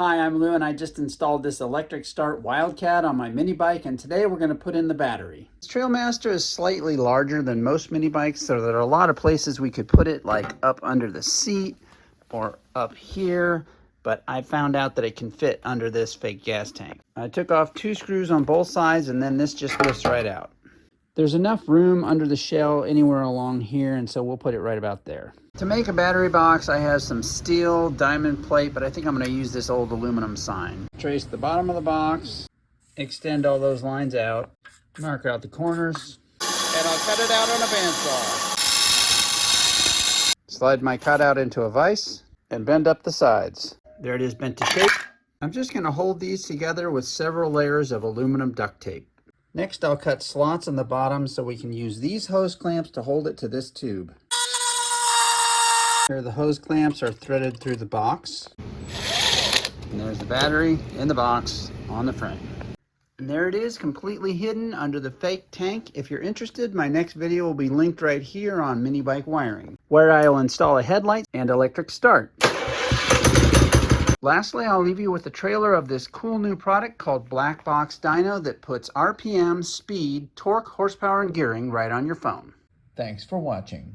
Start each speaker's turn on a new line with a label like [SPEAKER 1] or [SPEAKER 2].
[SPEAKER 1] Hi, I'm Lou and I just installed this electric start Wildcat on my mini bike, and today we're going to put in the battery. This Trailmaster is slightly larger than most mini bikes, so there are a lot of places we could put it, like up under the seat or up here, but I found out that it can fit under this fake gas tank. I took off 2 screws on both sides and then this just lifts right out. There's enough room under the shell anywhere along here, and so we'll put it right about there. To make a battery box, I have some steel diamond plate, but I think I'm going to use this old aluminum sign. Trace the bottom of the box, extend all those lines out, mark out the corners, and I'll cut it out on a bandsaw. Slide my cutout into a vise and bend up the sides. There it is, bent to shape. I'm just going to hold these together with several layers of aluminum duct tape. Next, I'll cut slots in the bottom so we can use these hose clamps to hold it to this tube. Here the hose clamps are threaded through the box. And there's the battery in the box on the frame. And there it is, completely hidden under the fake tank. If you're interested, my next video will be linked right here on Minibike wiring, where I'll install a headlight and electric start. Lastly, I'll leave you with a trailer of this cool new product called Black Box Dyno that puts RPM, speed, torque, horsepower, and gearing right on your phone. Thanks for watching.